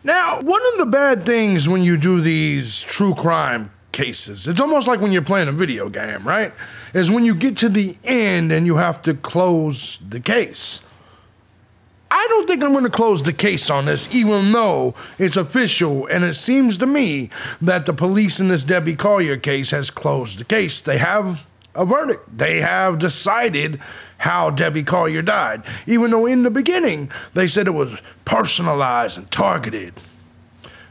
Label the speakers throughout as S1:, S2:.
S1: Now, one of the bad things when you do these true crime cases, it's almost like when you're playing a video game, right? Is when you get to the end and you have to close the case. I don't think I'm going to close the case on this, even though it's official, and it seems to me that the police in this Debbie Collier case has closed the case. They have a verdict. They have decided how Debbie Collier died, even though in the beginning they said it was personalized and targeted.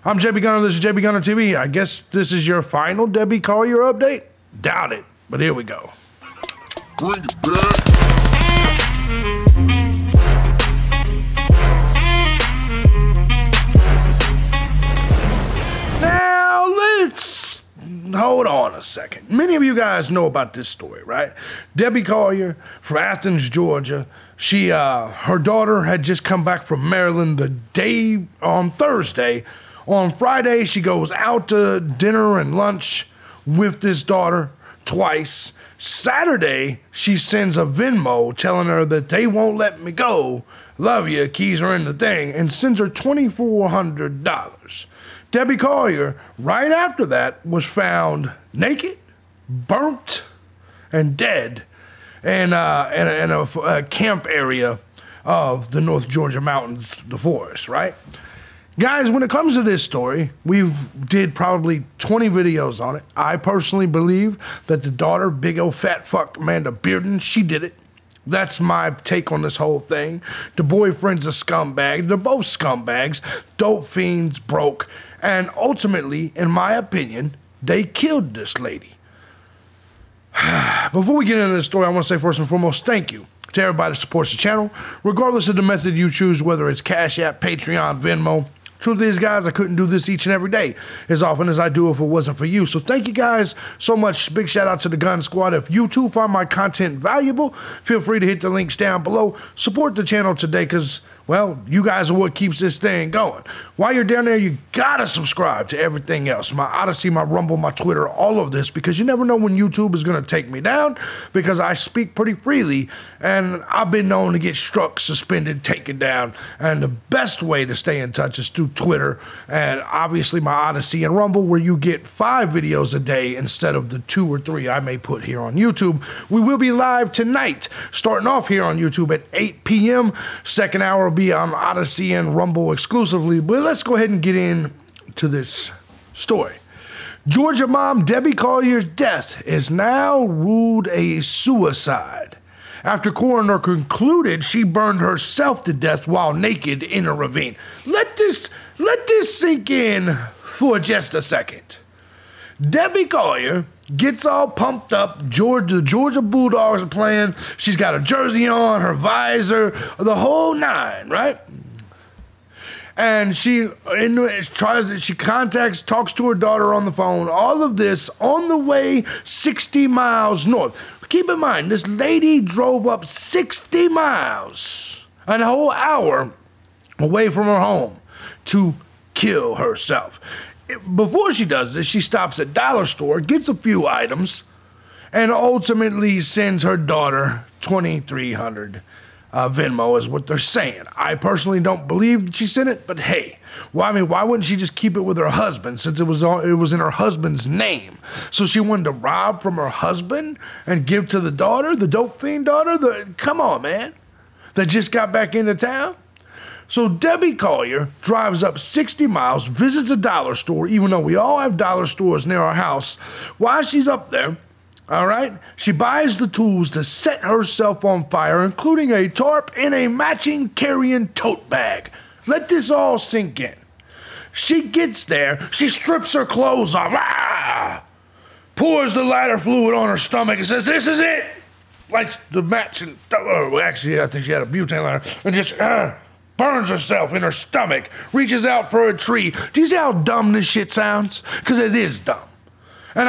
S1: I'm thejbgunner, this is thejbgunner TV. I guess this is your final Debbie Collier update? Doubt it, but here we go.
S2: Bring it back.
S1: Now, let's hold on a second. Many of you guys know about this story, right? Debbie Collier from Athens, Georgia. Her daughter had just come back from Maryland the day on Thursday. On Friday, she goes out to dinner and lunch with this daughter twice. Saturday, she sends a Venmo telling her that they won't let me go. Love you, keys are in the thing, and sends her $2,400. Debbie Collier, right after that, was found naked, burnt, and dead in a camp area of the North Georgia mountains, the forest, right? Guys, when it comes to this story, we did probably 20 videos on it. I personally believe that the daughter, big old fat fuck Amanda Bearden, she did it. That's my take on this whole thing. The boyfriend's a scumbag. They're both scumbags. Dope fiends, broke. And ultimately, in my opinion, they killed this lady. Before we get into this story, I want to say first and foremost, thank you to everybody that supports the channel, regardless of the method you choose, whether it's Cash App, Patreon, Venmo. Truth is, guys, I couldn't do this each and every day as often as I do if it wasn't for you. So thank you guys so much. Big shout out to the Gun Squad. If you too find my content valuable, feel free to hit the links down below. Support the channel today because, well, you guys are what keeps this thing going. While you're down there, you gotta subscribe to everything else. My Odyssey, my Rumble, my Twitter, all of this, because you never know when YouTube is gonna take me down, because I speak pretty freely, and I've been known to get struck, suspended, taken down, and the best way to stay in touch is through Twitter, and obviously my Odyssey and Rumble, where you get 5 videos a day instead of the 2 or 3 I may put here on YouTube. We will be live tonight, starting off here on YouTube at 8 p.m. Second hour will be on Odyssey and Rumble exclusively, but let's go ahead and get into this story. Georgia mom Debbie Collier's death is now ruled a suicide after coroner concluded she burned herself to death while naked in a ravine. Let this sink in for just a second. Debbie Collier gets all pumped up. The Georgia Bulldogs are playing. She's got her jersey on, her visor, the whole nine, right? And she talks to her daughter on the phone. All of this on the way 60 miles north. Keep in mind, this lady drove up 60 miles, a whole hour away from her home to kill herself. Before she does this, she stops at dollar store, gets a few items, and ultimately sends her daughter $2,300. Venmo is what they're saying. I personally don't believe that she sent it, but hey, well, I mean, why wouldn't she just keep it with her husband since it was in her husband's name? So she wanted to rob from her husband and give to the daughter, the dope fiend daughter? Come on, man. That just got back into town? So Debbie Collier drives up 60 miles, visits a dollar store, even though we all have dollar stores near our house. While she's up there, all right, she buys the tools to set herself on fire, including a tarp and a matching carrying tote bag. Let this all sink in. She gets there, she strips her clothes off, pours the lighter fluid on her stomach and says, "This is it." Lights the match and, actually, I think she had a butane lighter, and just burns herself in her stomach, reaches out for a tree. Do you see how dumb this shit sounds? Because it is dumb. And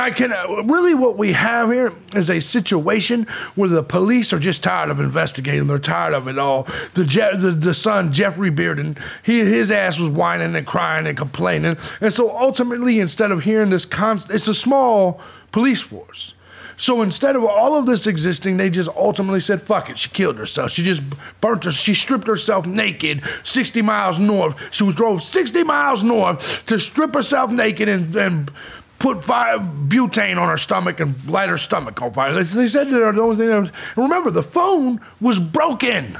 S1: really what we have here is a situation where the police are just tired of investigating. They're tired of it all. The son, Jeffrey Bearden, his ass was whining and crying and complaining. And so ultimately, instead of hearing this it's a small police force. So instead of all of this existing, they just ultimately said, fuck it. She killed herself. She just she stripped herself naked 60 miles north. She drove 60 miles north to strip herself naked and put butane on her stomach and light her stomach on fire. They said that the only thing that was, remember, the phone was broken.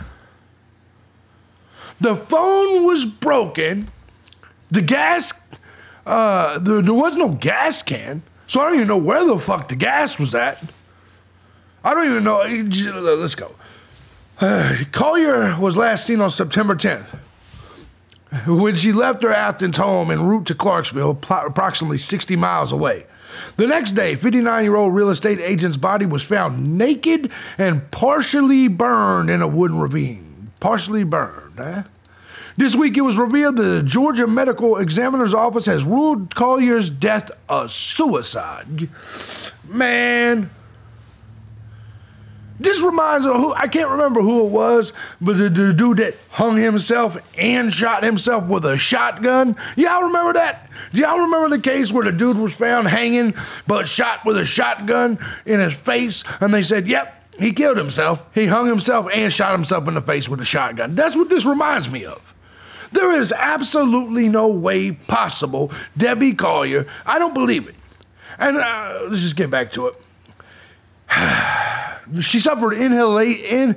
S1: The phone was broken. The gas, there was no gas can. So I don't even know where the fuck the gas was at. I don't even know. Let's go. Collier was last seen on September 10th, when she left her Athens home en route to Clarksville, approximately 60 miles away. The next day, 59-year-old real estate agent's body was found naked and partially burned in a wood ravine. Partially burned, eh? This week, it was revealed that the Georgia Medical Examiner's Office has ruled Collier's death a suicide. Man, this reminds me of who, I can't remember who it was, but the dude that hung himself and shot himself with a shotgun. Y'all remember that? Do y'all remember the case where the dude was found hanging but shot with a shotgun in his face? And they said, yep, he killed himself. He hung himself and shot himself in the face with a shotgun. That's what this reminds me of. There is absolutely no way possible Debbie Collier, I don't believe it. And let's just get back to it. She suffered inhalation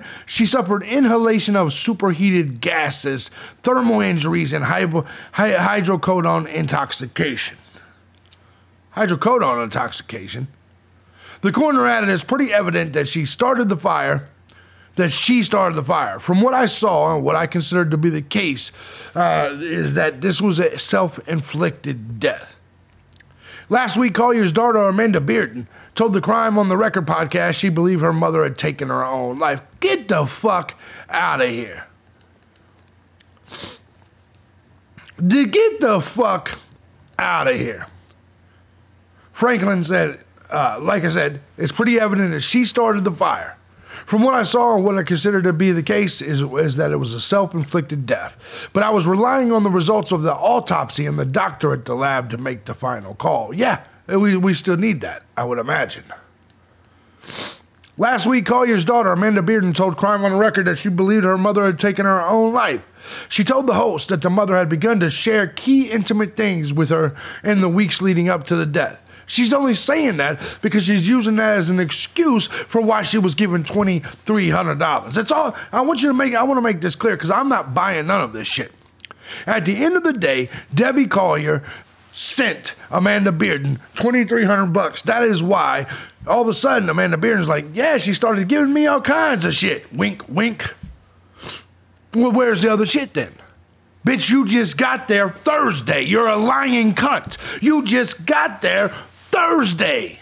S1: of superheated gases, thermal injuries, and hydrocodone intoxication. Hydrocodone intoxication. The coroner added it's pretty evident that she started the fire. From what I saw and what I considered to be the case, is that this was a self-inflicted death. Last week, Collier's daughter, Amanda Bearden, told the Crime on the Record podcast she believed her mother had taken her own life. Get the fuck out of here. Get the fuck out of here. Franklin said, like I said, it's pretty evident that she started the fire. From what I saw and what I consider to be the case is that it was a self-inflicted death. But I was relying on the results of the autopsy and the doctor at the lab to make the final call. Yeah, we still need that, I would imagine. Last week, Collier's daughter, Amanda Bearden, told Crime on the Record that she believed her mother had taken her own life. She told the host that the mother had begun to share key intimate things with her in the weeks leading up to the death. She's only saying that because she's using that as an excuse for why she was given $2,300. That's all. I want to make this clear because I'm not buying none of this shit. At the end of the day, Debbie Collier sent Amanda Bearden $2,300. That is why all of a sudden Amanda Bearden's like, yeah, she started giving me all kinds of shit. Wink, wink. Well, where's the other shit then? Bitch, you just got there Thursday. You're a lying cunt. You just got there Thursday.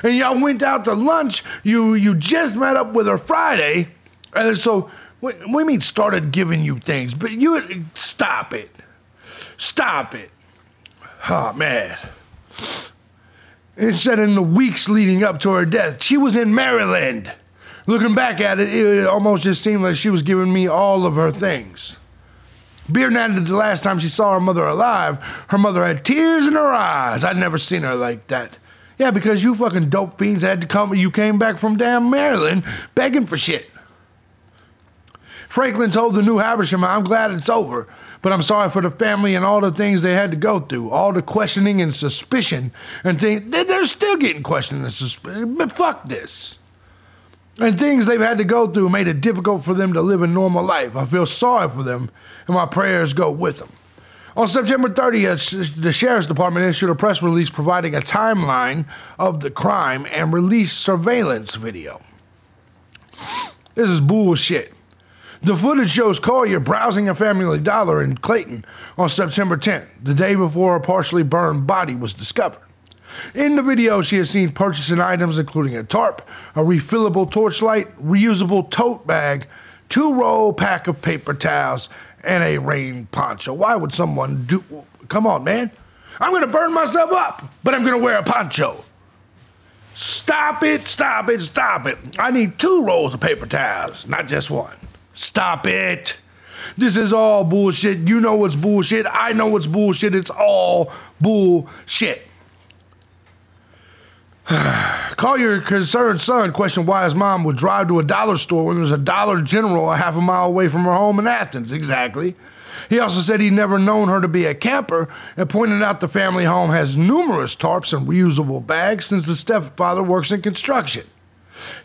S1: And y'all went out to lunch. You just met up with her Friday. And so, what do you mean started giving you things? But you, stop it. Stop it. Oh, man. It said in the weeks leading up to her death, she was in Maryland. Looking back at it, it almost just seemed like she was giving me all of her things. Bearden added the last time she saw her mother alive, her mother had tears in her eyes. I'd never seen her like that. Yeah, because you fucking dope fiends had to come, you came back from damn Maryland begging for shit. Franklin told the New Habersham, I'm glad it's over, but I'm sorry for the family and all the things they had to go through, all the questioning and suspicion and things. They're still getting questioned and suspicion, but fuck this. And things they've had to go through made it difficult for them to live a normal life. I feel sorry for them, and my prayers go with them. On September 30th, the Sheriff's Department issued a press release providing a timeline of the crime and released surveillance video. This is bullshit. The footage shows Collier browsing a Family Dollar in Clayton on September 10th, the day before her partially burned body was discovered. In the video, she is seen purchasing items including a tarp, a refillable torchlight, reusable tote bag, 2-roll pack of paper towels, and a rain poncho. Why would someone do... Come on, man. I'm going to burn myself up, but I'm going to wear a poncho. Stop it, stop it, stop it. I need 2 rolls of paper towels, not just 1. Stop it. This is all bullshit. You know it's bullshit. I know it's bullshit. It's all bullshit. Collier, concerned son, questioned why his mom would drive to a dollar store when there was a Dollar General a half a mile away from her home in Athens. Exactly. He also said he'd never known her to be a camper and pointed out the family home has numerous tarps and reusable bags since the stepfather works in construction.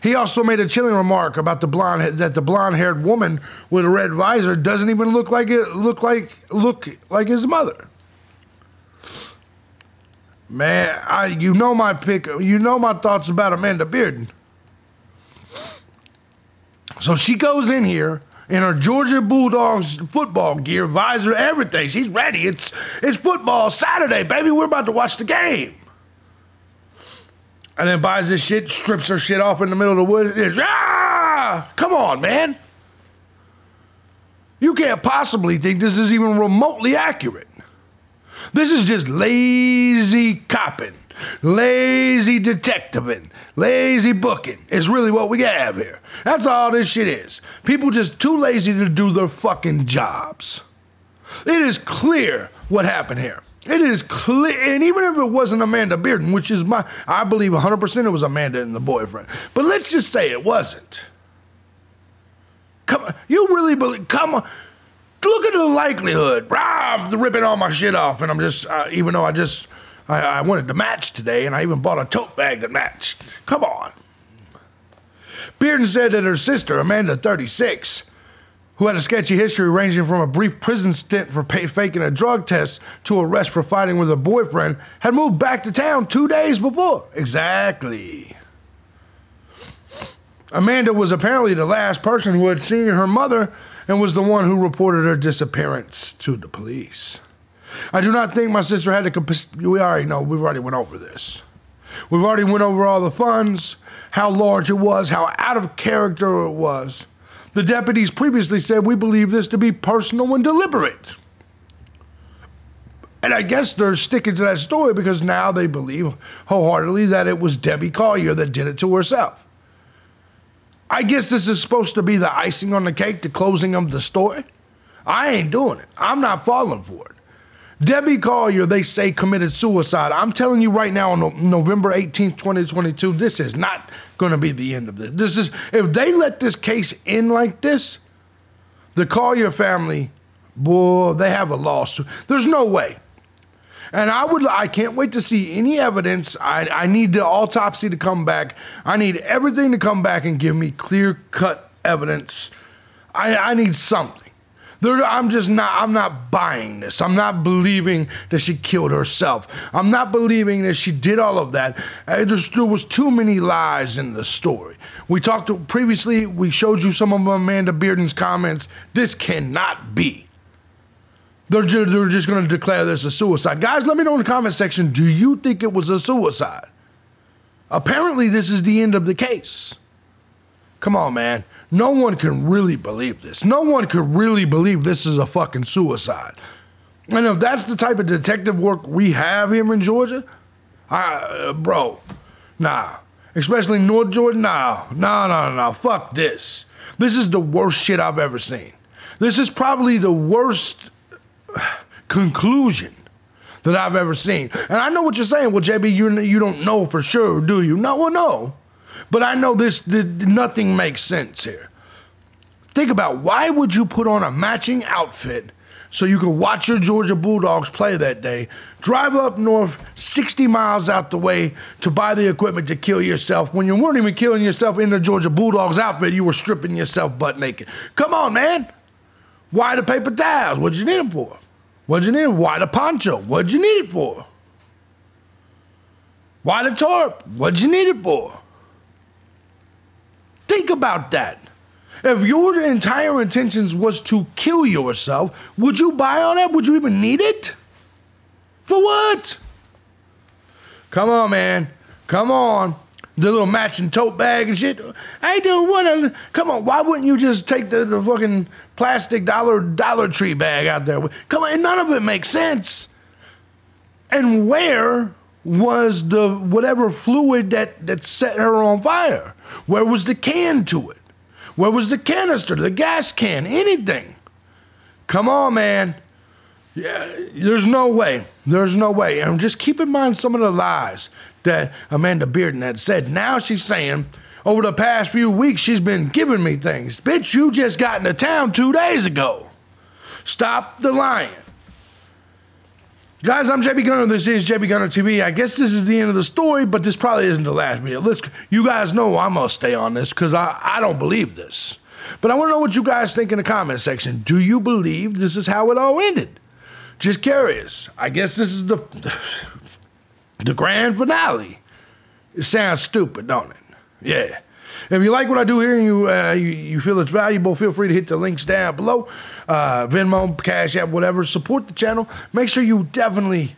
S1: He also made a chilling remark about the blonde-haired woman with a red visor doesn't even look like his mother. Man, you know my thoughts about Amanda Bearden. So she goes in here in her Georgia Bulldogs football gear, visor, everything. She's ready. It's football Saturday, baby. We're about to watch the game. And then buys this shit, strips her shit off in the middle of the woods. Come on, man. You can't possibly think this is even remotely accurate. This is just lazy copping, lazy detectiving, lazy booking. It's really what we have here. That's all this shit is. People just too lazy to do their fucking jobs. It is clear what happened here. It is clear, and even if it wasn't Amanda Bearden, which is I believe 100% it was Amanda and the boyfriend. But let's just say it wasn't. Come on, you really believe, come on. Look at the likelihood. I'm ripping all my shit off, and I'm just, even though I wanted to match today, and I even bought a tote bag that matched. Come on. Bearden said that her sister, Amanda, 36, who had a sketchy history ranging from a brief prison stint for faking a drug test to arrest for fighting with her boyfriend, had moved back to town 2 days before. Exactly. Amanda was apparently the last person who had seen her mother and was the one who reported her disappearance to the police. I do not think my sister had to... We already know. We've already went over this. We've already went over all the funds, how large it was, how out of character it was. The deputies previously said we believe this to be personal and deliberate. And I guess they're sticking to that story because now they believe wholeheartedly that it was Debbie Collier that did it to herself. I guess this is supposed to be the icing on the cake, the closing of the story. I ain't doing it. I'm not falling for it. Debbie Collier, they say, committed suicide. I'm telling you right now on November 18th, 2022, this is not going to be the end of this. If they let this case end like this, the Collier family, boy, they have a lawsuit. There's no way. And I can't wait to see any evidence. I need the autopsy to come back. I need everything to come back and give me clear-cut evidence. I need something. I'm not buying this. I'm not believing that she killed herself. I'm not believing that she did all of that. There was too many lies in the story. We talked previously, we showed you some of Amanda Bearden's comments. This cannot be. They're just going to declare this a suicide. Guys, let me know in the comment section, do you think it was a suicide? Apparently, this is the end of the case. Come on, man. No one can really believe this. No one could really believe this is a fucking suicide. And if that's the type of detective work we have here in Georgia, bro, nah. Especially North Georgia, no. Fuck this. This is the worst shit I've ever seen. This is probably the worst conclusion that I've ever seen. And I know what you're saying. Well, JB, you don't know for sure, do you? No, well, no. But I know nothing makes sense here. Think about, why would you put on a matching outfit so you could watch your Georgia Bulldogs play that day, drive up north 60 miles out the way to buy the equipment to kill yourself when you weren't even killing yourself in the Georgia Bulldogs outfit, you were stripping yourself butt naked? Come on, man. Why the paper towels? What'd you need them for? What'd you need them? Why the poncho? What'd you need it for? Why the tarp? What'd you need it for? Think about that. If your entire intentions was to kill yourself, would you buy on that? Would you even need it? For what? Come on, man. Come on. The little matching tote bag and shit. I don't want to. Come on. Why wouldn't you just take the fucking plastic Dollar Tree bag out there? Come on. And none of it makes sense. And where was the whatever fluid that set her on fire? Where was the can to it? Where was the canister, the gas can, anything? Come on, man. Yeah, there's no way. There's no way. And just keep in mind some of the lies that Amanda Bearden had said. Now she's saying, over the past few weeks, she's been giving me things. Bitch, you just got into town 2 days ago. Stop the lying. Guys, I'm JB Gunner. This is JB Gunner TV. I guess this is the end of the story, but this probably isn't the last video. You guys know I'm going to stay on this because I don't believe this. But I want to know what you guys think in the comment section. Do you believe this is how it all ended? Just curious. I guess this is the grand finale. It sounds stupid, don't it? Yeah. If you like what I do here and you feel it's valuable, feel free to hit the links down below. Venmo, Cash App, whatever. Support the channel. Make sure you definitely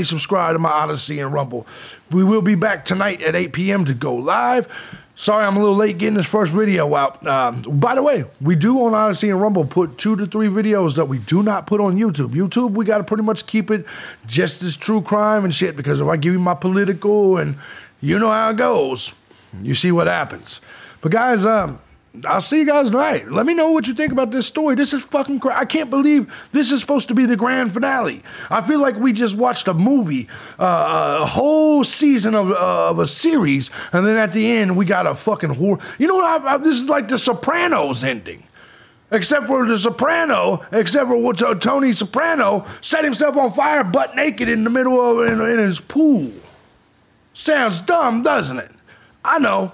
S1: subscribe to my Odyssey and Rumble. We will be back tonight at 8 p.m. to go live. Sorry I'm a little late getting this first video out. By the way, we do on Odyssey and Rumble put 2 to 3 videos that we do not put on YouTube. YouTube, we got to pretty much keep it just as true crime and shit, because if I give you my political and you know how it goes, you see what happens. But guys, I'll see you guys tonight. Let me know what you think about this story. This is fucking crazy. I can't believe this is supposed to be the grand finale. I feel like we just watched a movie, a whole season of a series, and then at the end, we got a fucking horror. You know what? This is like the Sopranos ending. Except for what Tony Soprano set himself on fire butt naked in the middle of in his pool. Sounds dumb, doesn't it? I know.